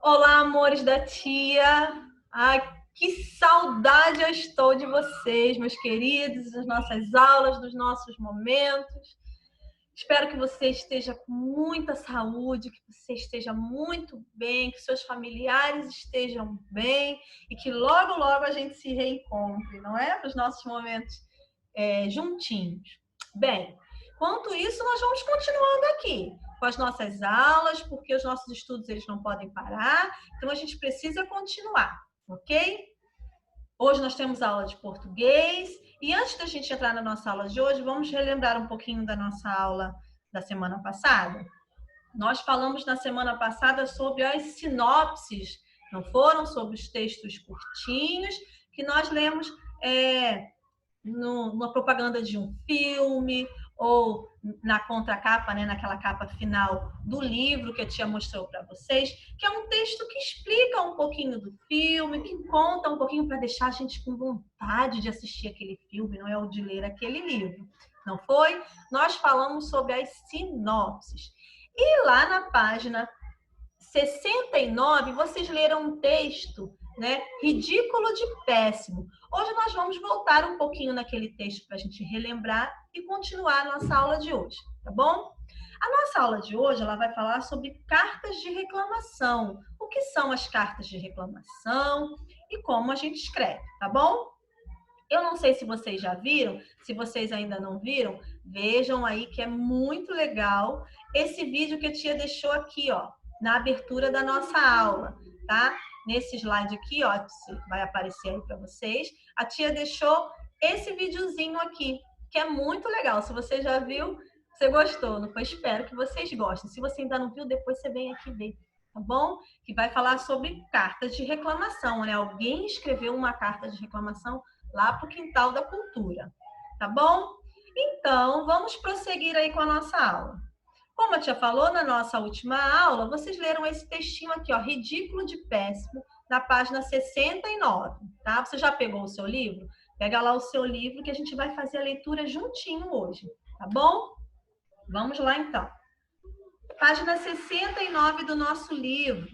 Olá, amores da tia. Ai, que saudade eu estou de vocês, meus queridos, das nossas aulas, dos nossos momentos. Espero que você esteja com muita saúde, que você esteja muito bem, que seus familiares estejam bem e que logo, logo a gente se reencontre, não é? Para os nossos momentos juntinhos. Bem, quanto isso, nós vamos continuando aqui com as nossas aulas, porque os nossos estudos eles não podem parar, então a gente precisa continuar, ok? Hoje nós temos aula de português e antes da gente entrar na nossa aula de hoje, vamos relembrar um pouquinho da nossa aula da semana passada. Nós falamos na semana passada sobre as sinopses, não foram? Sobre os textos curtinhos que nós lemos numa propaganda de um filme ou na contracapa, né, naquela capa final do livro que a tia mostrou para vocês, que é um texto que explica um pouquinho do filme, que conta um pouquinho para deixar a gente com vontade de assistir aquele filme, não é o de ler aquele livro. Não foi? Nós falamos sobre as sinopses. E lá na página 69, vocês leram um texto, né? Ridículo de péssimo. Hoje nós vamos voltar um pouquinho naquele texto para a gente relembrar e continuar a nossa aula de hoje, tá bom? A nossa aula de hoje ela vai falar sobre cartas de reclamação. O que são as cartas de reclamação e como a gente escreve, tá bom? Eu não sei se vocês já viram, se vocês ainda não viram, vejam aí que é muito legal esse vídeo que a tia deixou aqui, ó, na abertura da nossa aula, tá? Nesse slide aqui, ó, vai aparecer aí para vocês. A tia deixou esse videozinho aqui, que é muito legal. Se você já viu, você gostou, não foi? Espero que vocês gostem. Se você ainda não viu, depois você vem aqui ver, tá bom? Que vai falar sobre cartas de reclamação, né? Alguém escreveu uma carta de reclamação lá para o quintal da cultura, tá bom? Então, vamos prosseguir aí com a nossa aula. Como a tia falou na nossa última aula, vocês leram esse textinho aqui, ó, ridículo de péssimo, na página 69, tá? Você já pegou o seu livro? Pega lá o seu livro que a gente vai fazer a leitura juntinho hoje, tá bom? Vamos lá então. Página 69 do nosso livro.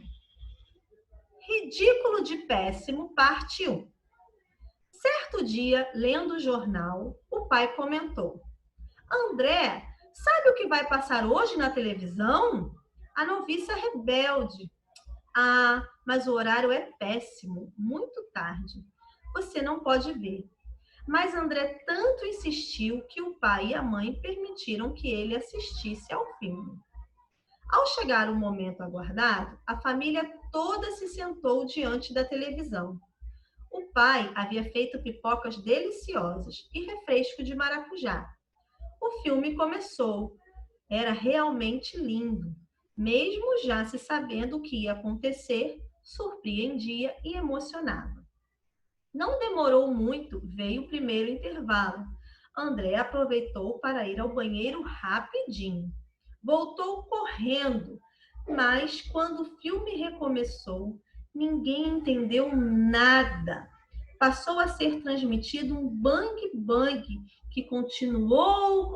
Ridículo de péssimo, parte 1. Certo dia, lendo o jornal, o pai comentou: André, sabe o que vai passar hoje na televisão? A noviça rebelde. Ah, mas o horário é péssimo, muito tarde. Você não pode ver. Mas André tanto insistiu que o pai e a mãe permitiram que ele assistisse ao filme. Ao chegar o momento aguardado, a família toda se sentou diante da televisão. O pai havia feito pipocas deliciosas e refresco de maracujá. O filme começou. Era realmente lindo. Mesmo já se sabendo o que ia acontecer, surpreendia e emocionava. Não demorou muito, veio o primeiro intervalo. André aproveitou para ir ao banheiro rapidinho. Voltou correndo, mas quando o filme recomeçou, ninguém entendeu nada. Passou a ser transmitido um bang-bang que continuou.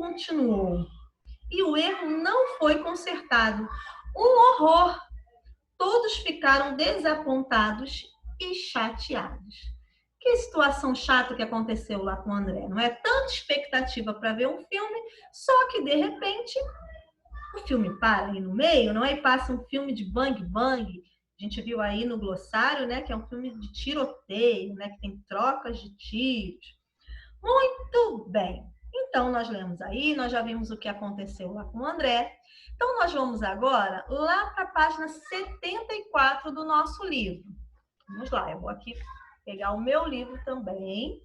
E o erro não foi consertado. Um horror! Todos ficaram desapontados e chateados. Que situação chata que aconteceu lá com o André, não é? Tanta expectativa para ver um filme, só que de repente o filme para aí no meio, não é? E passa um filme de bang bang. A gente viu aí no glossário, né, que é um filme de tiroteio, né, que tem trocas de tiros. Muito bem. Então nós lemos aí, nós já vimos o que aconteceu lá com o André. Então nós vamos agora lá para a página 74 do nosso livro. Vamos lá, eu vou aqui pegar o meu livro também,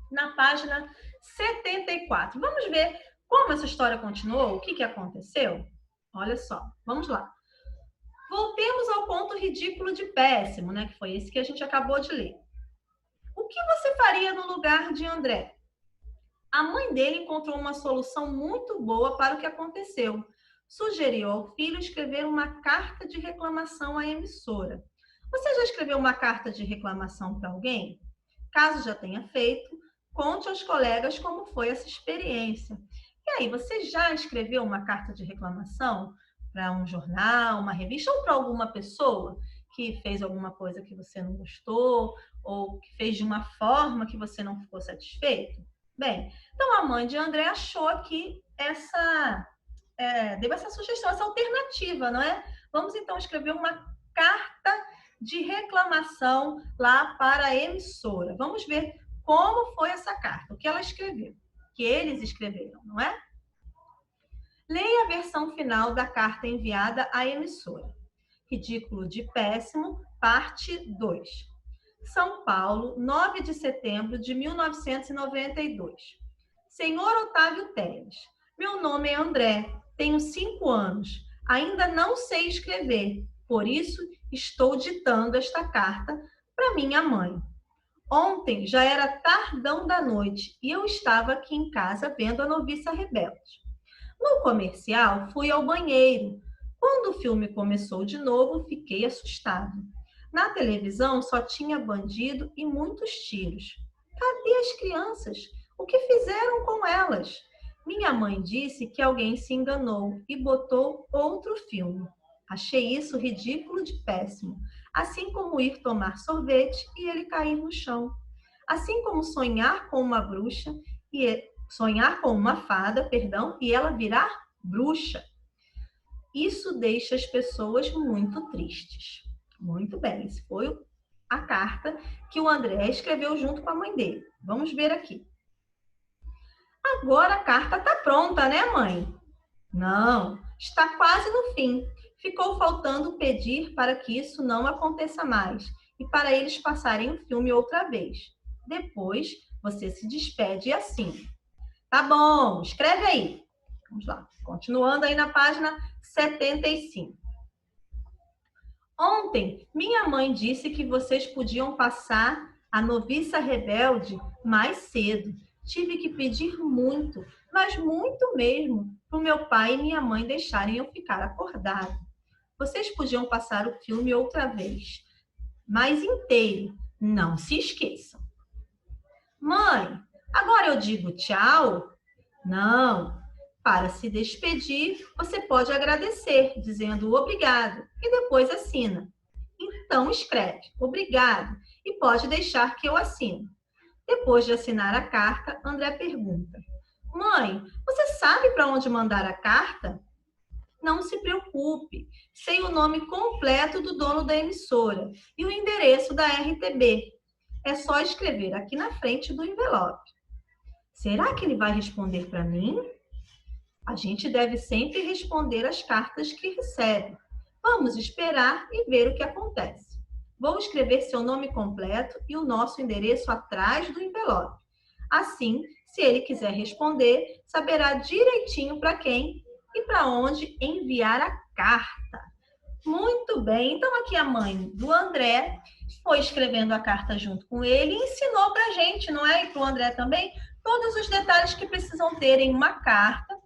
na página 74. Vamos ver como essa história continuou, o que aconteceu? Olha só, vamos lá. Voltemos ao ponto ridículo de péssimo, né? Que foi esse que a gente acabou de ler. O que você faria no lugar de André? A mãe dele encontrou uma solução muito boa para o que aconteceu. Sugeriu ao filho escrever uma carta de reclamação à emissora. Você já escreveu uma carta de reclamação para alguém? Caso já tenha feito, conte aos colegas como foi essa experiência. E aí, você já escreveu uma carta de reclamação para um jornal, uma revista ou para alguma pessoa que fez alguma coisa que você não gostou, ou que fez de uma forma que você não ficou satisfeito? Bem, então a mãe de André achou aqui deu essa sugestão, essa alternativa, não é? Vamos então escrever uma carta de reclamação lá para a emissora. Vamos ver como foi essa carta, o que ela escreveu, que eles escreveram, não é? Leia a versão final da carta enviada à emissora. Ridículo de Péssimo, parte 2. São Paulo, 9 de setembro de 1992. Senhor Otávio Teles, meu nome é André, tenho 5 anos, ainda não sei escrever, por isso estou ditando esta carta para minha mãe. Ontem já era tardão da noite e eu estava aqui em casa vendo a Noviça Rebelde. No comercial, fui ao banheiro. Quando o filme começou de novo, fiquei assustado. Na televisão só tinha bandido e muitos tiros. Cadê as crianças? O que fizeram com elas? Minha mãe disse que alguém se enganou e botou outro filme. Achei isso ridículo de péssimo, assim como ir tomar sorvete e ele cair no chão. Assim como sonhar com uma bruxa sonhar com uma fada, e ela virar bruxa. Isso deixa as pessoas muito tristes. Muito bem, essa foi a carta que o André escreveu junto com a mãe dele. Vamos ver aqui. Agora a carta está pronta, né, mãe? Não, está quase no fim. Ficou faltando pedir para que isso não aconteça mais e para eles passarem o filme outra vez. Depois, você se despede assim. Tá bom, escreve aí. Vamos lá, continuando aí na página 75. Ontem, minha mãe disse que vocês podiam passar a Noviça Rebelde mais cedo. Tive que pedir muito, mas muito mesmo, para o meu pai e minha mãe deixarem eu ficar acordado. Vocês podiam passar o filme outra vez, mas inteiro. Não se esqueçam. Mãe, agora eu digo tchau? Não. Para se despedir, você pode agradecer, dizendo obrigado, e depois assina. Então escreve obrigado e pode deixar que eu assino. Depois de assinar a carta, André pergunta: Mãe, você sabe para onde mandar a carta? Não se preocupe, sei o nome completo do dono da emissora e o endereço da RTB. É só escrever aqui na frente do envelope. Será que ele vai responder para mim? A gente deve sempre responder as cartas que recebe. Vamos esperar e ver o que acontece. Vou escrever seu nome completo e o nosso endereço atrás do envelope. Assim, se ele quiser responder, saberá direitinho para quem e para onde enviar a carta. Muito bem, então aqui a mãe do André foi escrevendo a carta junto com ele e ensinou para a gente, não é? E para o André também, todos os detalhes que precisam ter em uma carta,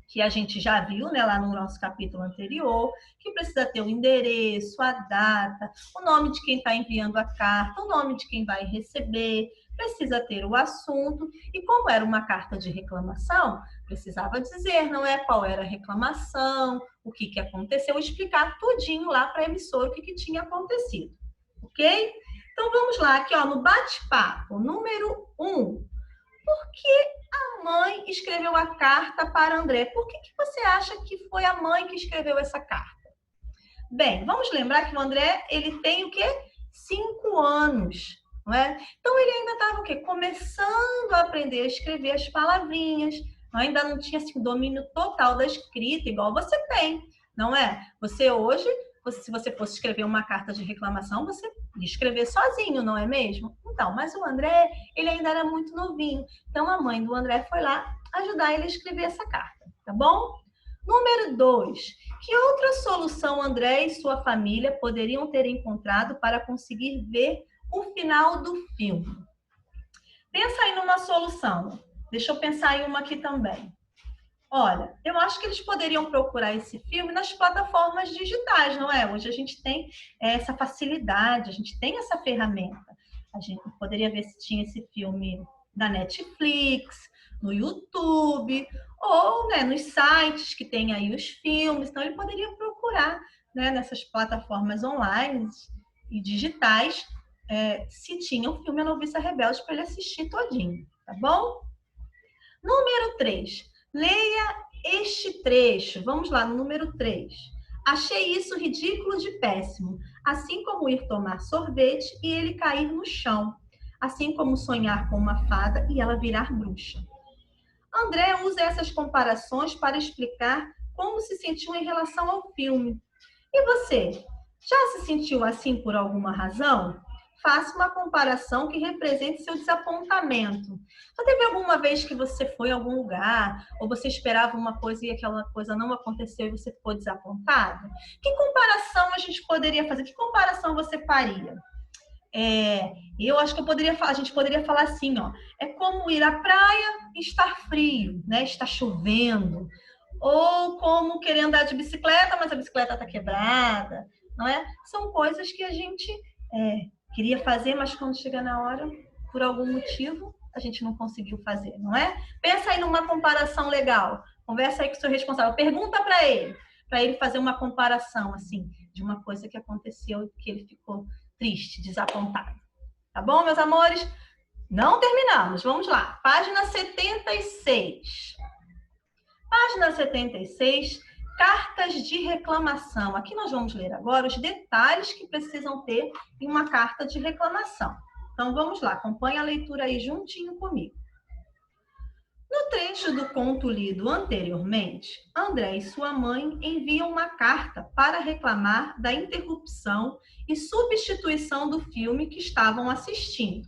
que a gente já viu, né, lá no nosso capítulo anterior, que precisa ter o endereço, a data, o nome de quem está enviando a carta, o nome de quem vai receber, precisa ter o assunto, e como era uma carta de reclamação, precisava dizer, não é, qual era a reclamação, o que aconteceu, explicar tudinho lá para a emissora o que tinha acontecido, ok? Então vamos lá, aqui ó, no bate-papo, número 1. Por que a mãe escreveu a carta para André? Por que você acha que foi a mãe que escreveu essa carta? Bem, vamos lembrar que o André, ele tem o quê? 5 anos, não é? Então, ele ainda estava o quê? Começando a aprender a escrever as palavrinhas, ainda não tinha assim, domínio total da escrita, igual você tem, não é? Você hoje, se você fosse escrever uma carta de reclamação, você ia escrever sozinho, não é mesmo? Então, mas o André, ele ainda era muito novinho. Então, a mãe do André foi lá ajudar ele a escrever essa carta, tá bom? Número 2. Que outra solução André e sua família poderiam ter encontrado para conseguir ver o final do filme? Pensa aí numa solução. Deixa eu pensar em uma aqui também. Olha, eu acho que eles poderiam procurar esse filme nas plataformas digitais, não é? Hoje a gente tem essa facilidade, a gente tem essa ferramenta. A gente poderia ver se tinha esse filme da Netflix, no YouTube, ou né, nos sites que tem aí os filmes. Então, ele poderia procurar né, nessas plataformas online e digitais, se tinha o filme A Noviça Rebelde para ele assistir todinho, tá bom? Número 3. Leia este trecho. Vamos lá, no número 3. Achei isso ridículo de péssimo, assim como ir tomar sorvete e ele cair no chão, assim como sonhar com uma fada e ela virar bruxa. André usa essas comparações para explicar como se sentiu em relação ao filme. E você? Já se sentiu assim por alguma razão? Faça uma comparação que represente seu desapontamento. Já teve alguma vez que você foi a algum lugar, ou você esperava uma coisa e aquela coisa não aconteceu e você ficou desapontado? Que comparação a gente poderia fazer? Que comparação você faria? Eu acho que a gente poderia falar assim, ó, é como ir à praia e estar frio, né? Está chovendo. Ou como querer andar de bicicleta, mas a bicicleta está quebrada, não é? São coisas que a gente queria fazer, mas quando chega na hora, por algum motivo, a gente não conseguiu fazer, não é? Pensa aí numa comparação legal. Conversa aí com o seu responsável. Pergunta para ele fazer uma comparação, assim, de uma coisa que aconteceu e que ele ficou triste, desapontado. Tá bom, meus amores? Não terminamos. Vamos lá. Página 76. Página 76, cartas de reclamação. Aqui nós vamos ler agora os detalhes que precisam ter em uma carta de reclamação. Então vamos lá, acompanhe a leitura aí juntinho comigo. No trecho do conto lido anteriormente, André e sua mãe enviam uma carta para reclamar da interrupção e substituição do filme que estavam assistindo.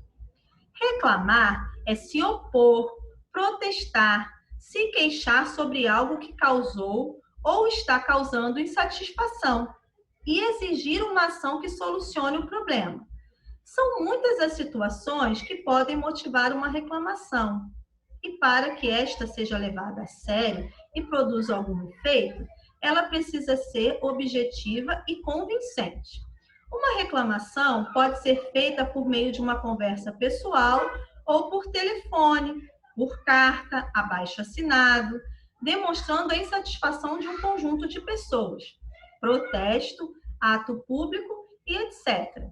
Reclamar é se opor, protestar, se queixar sobre algo que causou ou está causando insatisfação e exigir uma ação que solucione o problema. São muitas as situações que podem motivar uma reclamação. E para que esta seja levada a sério e produza algum efeito, ela precisa ser objetiva e convincente. Uma reclamação pode ser feita por meio de uma conversa pessoal ou por telefone, por carta, abaixo-assinado, demonstrando a insatisfação de um conjunto de pessoas, protesto, ato público e etc.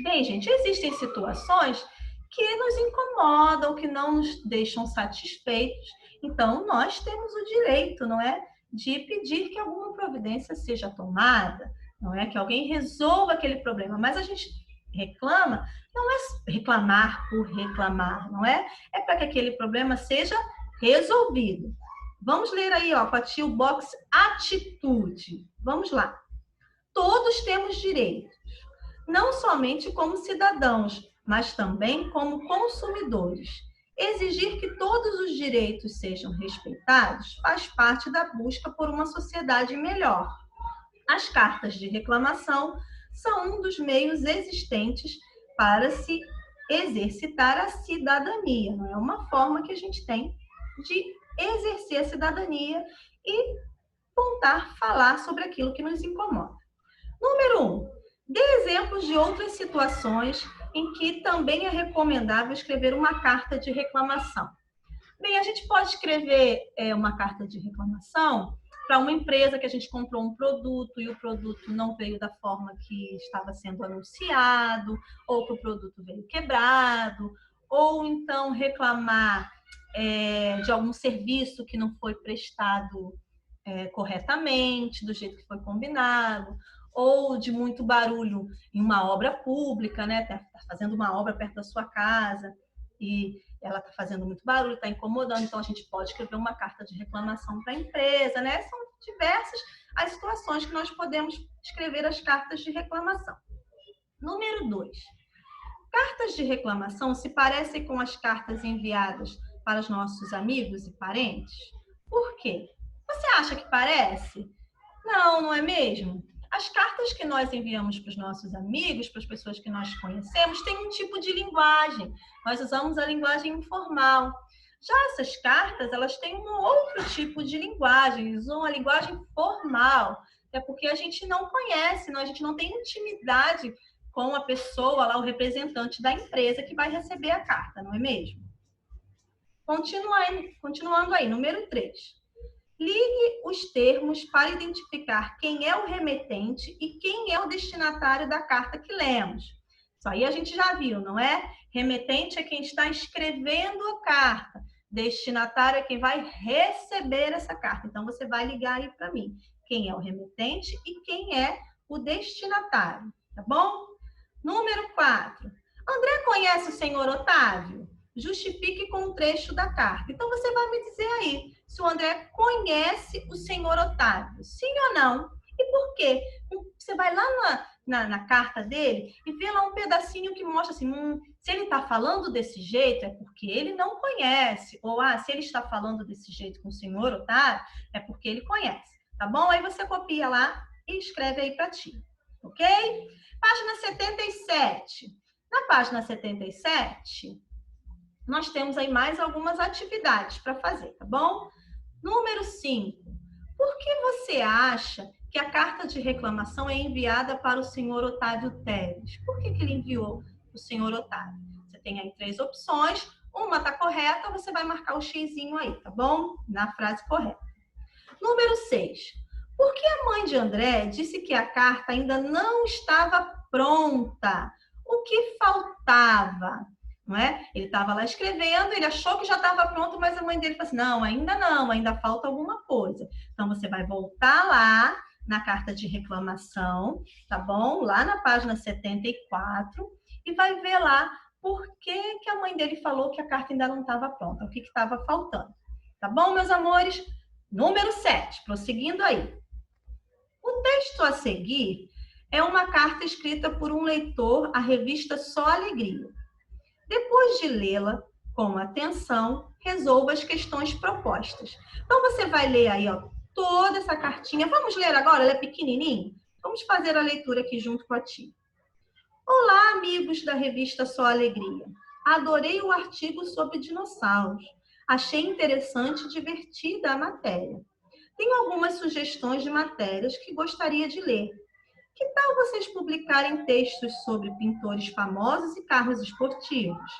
Bem, gente, existem situações que nos incomodam, que não nos deixam satisfeitos. Então, nós temos o direito, não é, de pedir que alguma providência seja tomada, não é, que alguém resolva aquele problema. Mas a gente reclama, não é reclamar por reclamar, não é? É para que aquele problema seja resolvido. Vamos ler aí, ó, com a Tio Box Atitude. Vamos lá. Todos temos direitos, não somente como cidadãos, mas também como consumidores. Exigir que todos os direitos sejam respeitados faz parte da busca por uma sociedade melhor. As cartas de reclamação são um dos meios existentes para se exercitar a cidadania. Não é uma forma que a gente tem de exercer a cidadania e falar sobre aquilo que nos incomoda. Número 1. Dê exemplos de outras situações em que também é recomendável escrever uma carta de reclamação. Bem, a gente pode escrever uma carta de reclamação para uma empresa que a gente comprou um produto e o produto não veio da forma que estava sendo anunciado, ou que o produto veio quebrado, ou então reclamar de algum serviço que não foi prestado corretamente, do jeito que foi combinado, ou de muito barulho em uma obra pública, né? Tá fazendo uma obra perto da sua casa e ela está fazendo muito barulho, está incomodando, então a gente pode escrever uma carta de reclamação para a empresa, né? São diversas as situações que nós podemos escrever as cartas de reclamação. Número 2. Cartas de reclamação se parecem com as cartas enviadas para os nossos amigos e parentes? Por quê? Você acha que parece? Não, não é mesmo? As cartas que nós enviamos para os nossos amigos, para as pessoas que nós conhecemos, têm um tipo de linguagem. Nós usamos a linguagem informal. Já essas cartas, elas têm um outro tipo de linguagem, usam uma linguagem formal. É porque a gente não conhece, a gente não tem intimidade com a pessoa, lá, o representante da empresa que vai receber a carta, não é mesmo? Continuando aí, número 3. Ligue os termos para identificar quem é o remetente e quem é o destinatário da carta que lemos. Isso aí a gente já viu, não é? Remetente é quem está escrevendo a carta. Destinatário é quem vai receber essa carta. Então, você vai ligar aí para mim. Quem é o remetente e quem é o destinatário, tá bom? Número 4. André conhece o senhor Otávio? Justifique com um trecho da carta. Então, você vai me dizer aí se o André conhece o senhor Otávio. Sim ou não? E por quê? Você vai lá na carta dele e vê lá um pedacinho que mostra assim, se ele está falando desse jeito é porque ele não conhece. Ou, se ele está falando desse jeito com o senhor Otávio é porque ele conhece. Tá bom? Aí você copia lá e escreve aí para ti. Ok? Página 77. Na página 77, nós temos aí mais algumas atividades para fazer, tá bom? Número 5. Por que você acha que a carta de reclamação é enviada para o senhor Otávio Teles? Por que ele enviou o senhor Otávio? Você tem aí 3 opções. Uma está correta, você vai marcar o xizinho aí, tá bom? Na frase correta. Número 6. Por que a mãe de André disse que a carta ainda não estava pronta? O que faltava? Não é? Ele estava lá escrevendo, ele achou que já estava pronto, mas a mãe dele falou assim, não, ainda falta alguma coisa. Então, você vai voltar lá na carta de reclamação, tá bom? Lá na página 74, e vai ver lá por que a mãe dele falou que a carta ainda não estava pronta, o que estava faltando. Tá bom, meus amores? Número 7, prosseguindo aí. O texto a seguir é uma carta escrita por um leitor à revista Só Alegria. Depois de lê-la com atenção, resolva as questões propostas. Então, você vai ler aí, toda essa cartinha. Vamos ler agora? Ela é pequenininha? Vamos fazer a leitura aqui junto com a tia. Olá, amigos da revista Só Alegria. Adorei o artigo sobre dinossauros. Achei interessante e divertida a matéria. Tenho algumas sugestões de matérias que gostaria de ler. Que tal vocês publicarem textos sobre pintores famosos e carros esportivos?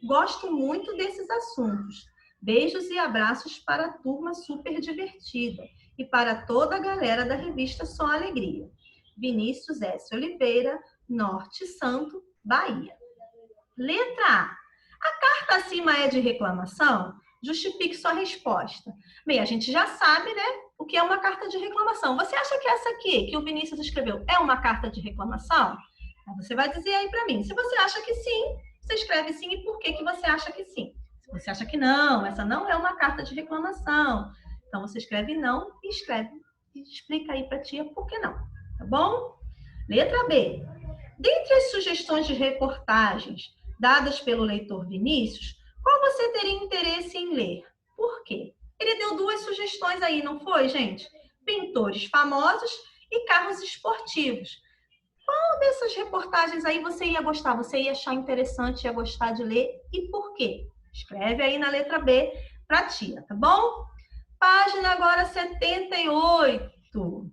Gosto muito desses assuntos. Beijos e abraços para a turma super divertida e para toda a galera da revista Só Alegria. Vinícius S. Oliveira, Norte Santo, Bahia. Letra A. A carta acima é de reclamação? Justifique sua resposta. Bem, a gente já sabe, né, o que é uma carta de reclamação. Você acha que essa aqui, que o Vinícius escreveu, é uma carta de reclamação? Você vai dizer aí para mim. Se você acha que sim, você escreve sim e por que você acha que sim. Se você acha que não, essa não é uma carta de reclamação, então você escreve não e explica aí para a tia por que não, tá bom? Letra B. Dentre as sugestões de reportagens dadas pelo leitor Vinícius, qual você teria interesse em ler? Por quê? Ele deu 2 sugestões aí, não foi, gente? Pintores famosos e carros esportivos. Qual dessas reportagens aí você ia gostar? Você ia achar interessante, ia gostar de ler e por quê? Escreve aí na letra B para a tia, tá bom? Página agora 78.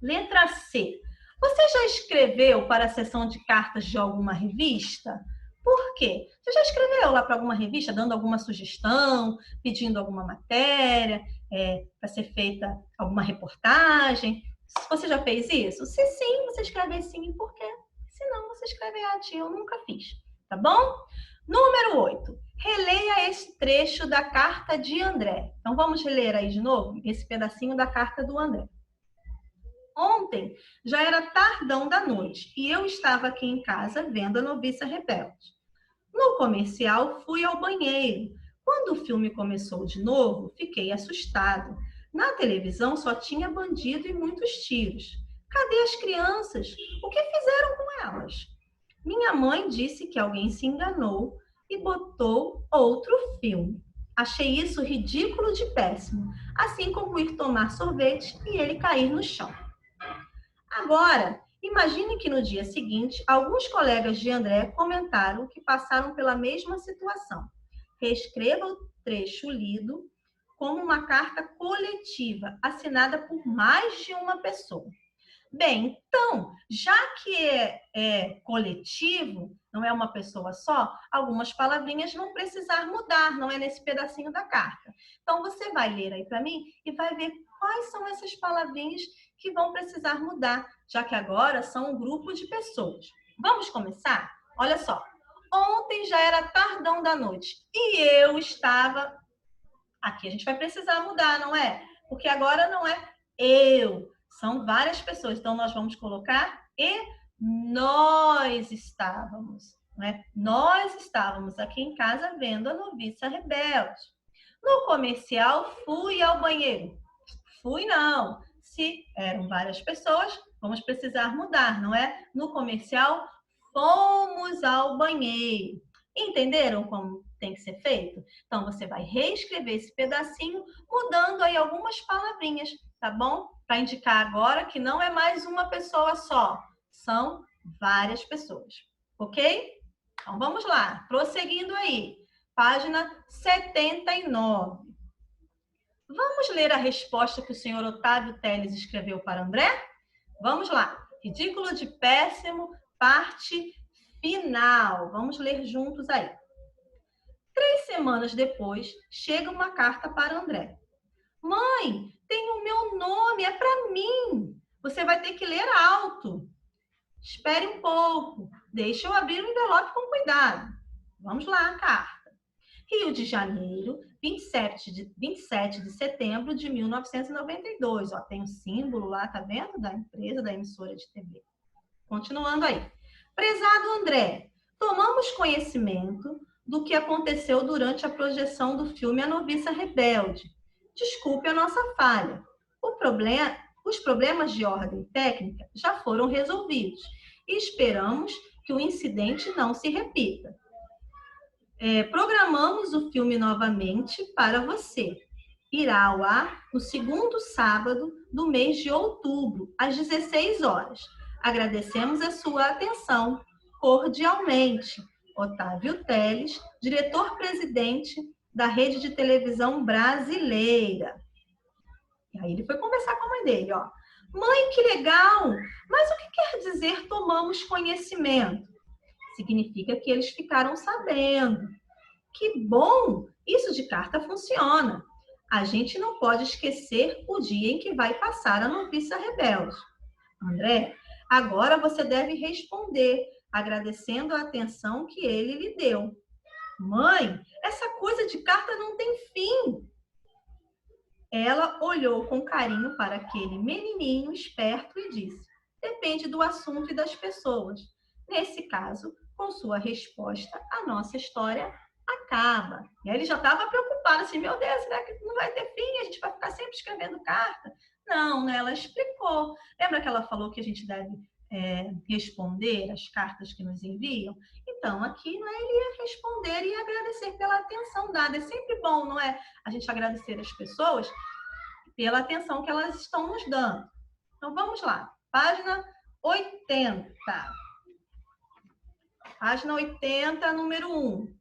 Letra C. Você já escreveu para a seção de cartas de alguma revista? Por quê? Você já escreveu lá para alguma revista, dando alguma sugestão, pedindo alguma matéria, para ser feita alguma reportagem? Você já fez isso? Se sim, você escreve sim e por quê? Se não, você escreve tia, eu nunca fiz. Tá bom? Número 8. Releia esse trecho da carta de André. Então, vamos ler aí de novo esse pedacinho da carta do André. Ontem já era tardão da noite e eu estava aqui em casa vendo a Noviça Rebelde. No comercial, fui ao banheiro. Quando o filme começou de novo, fiquei assustado. Na televisão só tinha bandido e muitos tiros. Cadê as crianças? O que fizeram com elas? Minha mãe disse que alguém se enganou e botou outro filme. Achei isso ridículo de péssimo, assim como ir tomar sorvete e ele cair no chão. Agora, imagine que no dia seguinte, alguns colegas de André comentaram que passaram pela mesma situação. Reescreva o trecho lido como uma carta coletiva, assinada por mais de uma pessoa. Bem, então, já que é coletivo, não é uma pessoa só, algumas palavrinhas vão precisar mudar, não é nesse pedacinho da carta. Então, você vai ler aí para mim e vai ver quais são essas palavrinhas que vão precisar mudar, já que agora são um grupo de pessoas. Vamos começar? Olha só. Ontem já era tardão da noite e eu estava... Aqui a gente vai precisar mudar, não é? Porque agora não é eu, são várias pessoas. Então, nós vamos colocar e nós estávamos. Não é? Nós estávamos aqui em casa vendo a Noviça Rebelde. No comercial, fui ao banheiro. Fui não. Se eram várias pessoas, vamos precisar mudar, não é? No comercial, fomos ao banheiro. Entenderam como tem que ser feito? Então, você vai reescrever esse pedacinho, mudando aí algumas palavrinhas, tá bom? Para indicar agora que não é mais uma pessoa só, são várias pessoas, ok? Então, vamos lá, prosseguindo aí. Página 79. Vamos ler a resposta que o senhor Otávio Teles escreveu para André? Vamos lá. Ridículo de péssimo, parte final. Vamos ler juntos aí. 3 semanas depois, chega uma carta para André. Mãe, tem o meu nome, é para mim. Você vai ter que ler alto. Espere um pouco. Deixa eu abrir o envelope com cuidado. Vamos lá, a carta. Rio de Janeiro, 27 de setembro de 1992. Ó, tem um símbolo lá, tá vendo? Da empresa, da emissora de TV. Continuando aí. Prezado André, tomamos conhecimento do que aconteceu durante a projeção do filme A Noviça Rebelde. Desculpe a nossa falha. Os problemas de ordem técnica já foram resolvidos e esperamos que o incidente não se repita. Programamos o filme novamente para você. Irá ao ar no segundo sábado do mês de outubro, às 16 horas. Agradecemos a sua atenção. Cordialmente, Otávio Teles, diretor-presidente da Rede de Televisão Brasileira. E aí ele foi conversar com a mãe dele, ó. Mãe, que legal! Mas o que quer dizer tomamos conhecimento? Significa que eles ficaram sabendo. Que bom! Isso de carta funciona. A gente não pode esquecer o dia em que vai passar a Noviça Rebelde. André, agora você deve responder, agradecendo a atenção que ele lhe deu. Mãe, essa coisa de carta não tem fim. Ela olhou com carinho para aquele menininho esperto e disse: depende do assunto e das pessoas. Nesse caso, com sua resposta, a nossa história acaba. E aí ele já estava preocupado, assim, meu Deus, será que não vai ter fim? A gente vai ficar sempre escrevendo carta? Não, né? Ela explicou. Lembra que ela falou que a gente deve responder as cartas que nos enviam? Então, aqui, né, ele ia responder e agradecer pela atenção dada. É sempre bom, não é? A gente agradecer as pessoas pela atenção que elas estão nos dando. Então, vamos lá. Página 80. Página 80, número 1.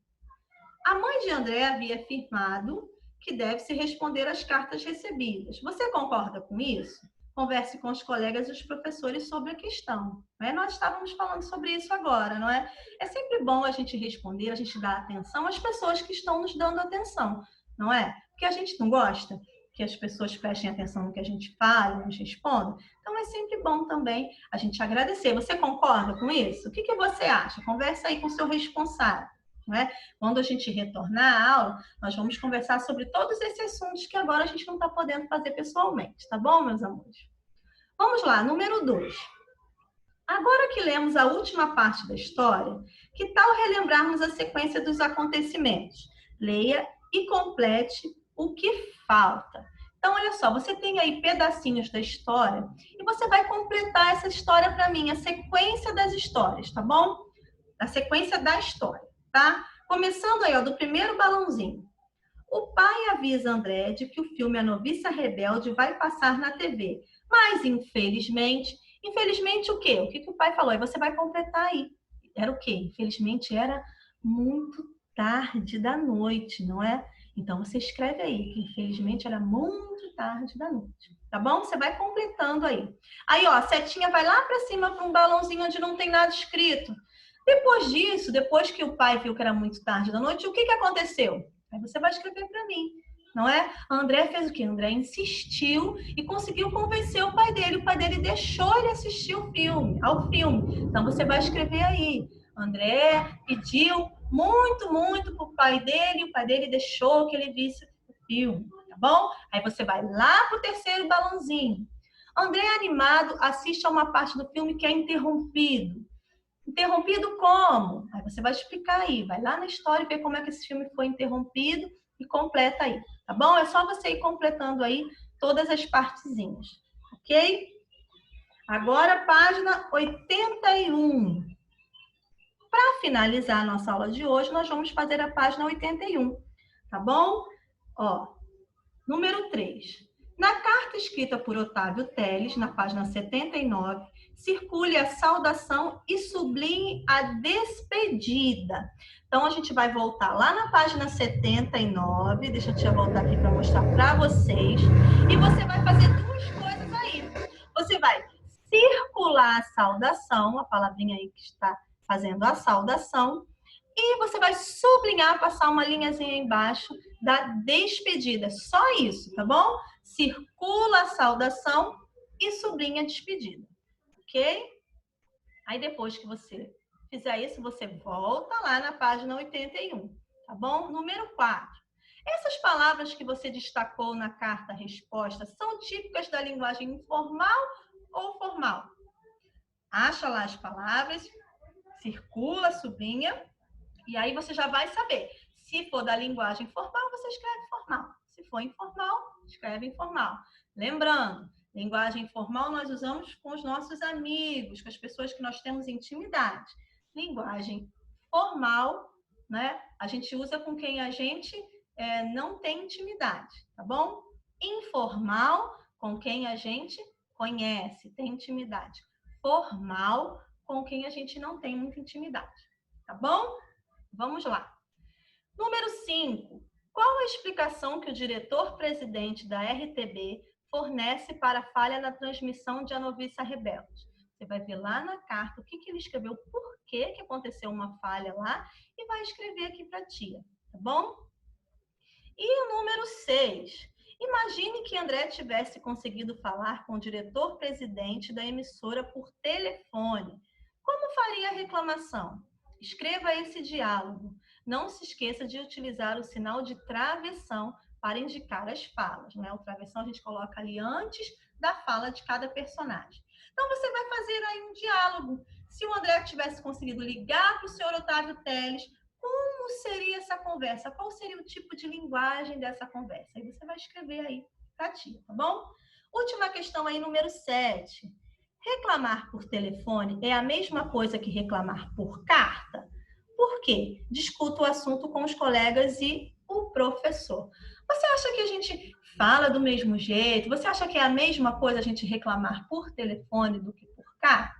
A mãe de André havia afirmado que deve-se responder às cartas recebidas. Você concorda com isso? Converse com os colegas e os professores sobre a questão. Não é? Nós estávamos falando sobre isso agora, não é? É sempre bom a gente responder, a gente dar atenção às pessoas que estão nos dando atenção, não é? Porque a gente não gosta que as pessoas prestem atenção no que a gente fala, nos respondam. Então, é sempre bom também a gente agradecer. Você concorda com isso? O que você acha? Conversa aí com o seu responsável. Né? Quando a gente retornar à aula, nós vamos conversar sobre todos esses assuntos que agora a gente não está podendo fazer pessoalmente, tá bom, meus amores? Vamos lá, número 2. Agora que lemos a última parte da história, que tal relembrarmos a sequência dos acontecimentos? Leia e complete o que falta. Então, olha só, você tem aí pedacinhos da história e você vai completar essa história para mim, a sequência das histórias, tá bom? A sequência da história. Tá? Começando aí, ó, do primeiro balãozinho. O pai avisa André de que o filme A Noviça Rebelde vai passar na TV. Mas, infelizmente o quê? O que o pai falou? Aí você vai completar aí. Era o quê? Infelizmente, era muito tarde da noite, não é? Então, você escreve aí, que infelizmente era muito tarde da noite. Tá bom? Você vai completando aí. Aí, ó, a setinha vai lá para cima para um balãozinho onde não tem nada escrito. Depois disso, depois que o pai viu que era muito tarde da noite, o que aconteceu? Aí você vai escrever para mim, não é? A André fez o quê? A André insistiu e conseguiu convencer o pai dele. O pai dele deixou ele assistir ao filme. Então, você vai escrever aí. André pediu muito, muito para o pai dele, o pai dele deixou que ele visse o filme, tá bom? Aí você vai lá para o terceiro balãozinho. André animado assiste a uma parte do filme que é interrompido. Interrompido como? Aí você vai explicar aí, vai lá na história e ver como é que esse filme foi interrompido e completa aí, tá bom? É só você ir completando aí todas as partezinhas, ok? Agora, página 81. Para finalizar a nossa aula de hoje, nós vamos fazer a página 81, tá bom? Ó, número 3. Na carta escrita por Otávio Telles, na página 79, circule a saudação e sublinhe a despedida. Então, a gente vai voltar lá na página 79, deixa eu te voltar aqui para mostrar para vocês, e você vai fazer duas coisas aí. Você vai circular a saudação, a palavrinha aí que está fazendo a saudação, e você vai sublinhar, passar uma linhazinha embaixo da despedida. Só isso, tá bom? Circula a saudação e sublinha a despedida, ok? Aí depois que você fizer isso, você volta lá na página 81, tá bom? Número 4. Essas palavras que você destacou na carta-resposta são típicas da linguagem informal ou formal? Acha lá as palavras, circula, sublinha, e aí você já vai saber. Se for da linguagem formal, você escreve formal. Se for informal, escreve informal. Lembrando, linguagem informal nós usamos com os nossos amigos, com as pessoas que nós temos intimidade. Linguagem formal, né? A gente usa com quem a gente não tem intimidade, tá bom? Informal, com quem a gente conhece, tem intimidade. Formal, com quem a gente não tem muita intimidade, tá bom? Vamos lá. Número 5. Qual a explicação que o diretor-presidente da RTB fornece para a falha na transmissão de A Noviça Rebelde? Você vai ver lá na carta o que ele escreveu, por que aconteceu uma falha lá e vai escrever aqui para a tia, tá bom? E o número 6. Imagine que André tivesse conseguido falar com o diretor-presidente da emissora por telefone. Como faria a reclamação? Escreva esse diálogo. Não se esqueça de utilizar o sinal de travessão para indicar as falas, né? O travessão a gente coloca ali antes da fala de cada personagem. Então, você vai fazer aí um diálogo. Se o André tivesse conseguido ligar para o senhor Otávio Telles, como seria essa conversa? Qual seria o tipo de linguagem dessa conversa? Aí você vai escrever aí para ti, tá bom? Última questão aí, número 7. Reclamar por telefone é a mesma coisa que reclamar por carta? Por quê? Discuta o assunto com os colegas e o professor. Você acha que a gente fala do mesmo jeito? Você acha que é a mesma coisa a gente reclamar por telefone do que por carta?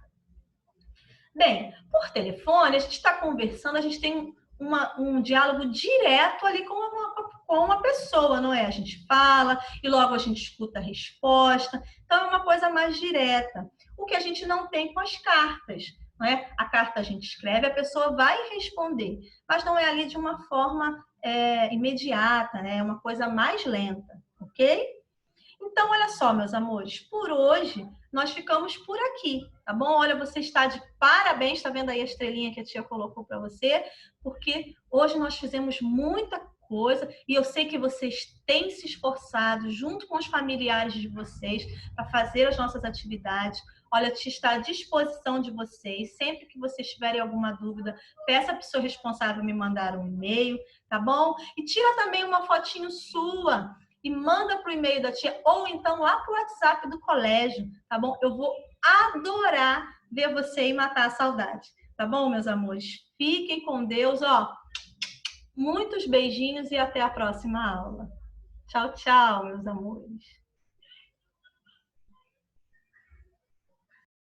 Bem, por telefone, a gente está conversando, a gente tem um diálogo direto ali com uma pessoa, não é? A gente fala e logo a gente escuta a resposta. Então, é uma coisa mais direta. O que a gente não tem com as cartas, não é? A carta a gente escreve, a pessoa vai responder, mas não é ali de uma forma imediata, né? É uma coisa mais lenta, ok? Então, olha só, meus amores, por hoje nós ficamos por aqui, tá bom? Olha, você está de parabéns, tá vendo aí a estrelinha que a tia colocou para você? Porque hoje nós fizemos muita coisa e eu sei que vocês têm se esforçado junto com os familiares de vocês para fazer as nossas atividades. Olha, a tia está à disposição de vocês. Sempre que vocês tiverem alguma dúvida, peça para o seu responsável me mandar um e-mail, tá bom? E tira também uma fotinho sua e manda para o e-mail da tia ou então lá para o WhatsApp do colégio, tá bom? Eu vou adorar ver você e matar a saudade, tá bom, meus amores? Fiquem com Deus, ó. Muitos beijinhos e até a próxima aula. Tchau, tchau, meus amores.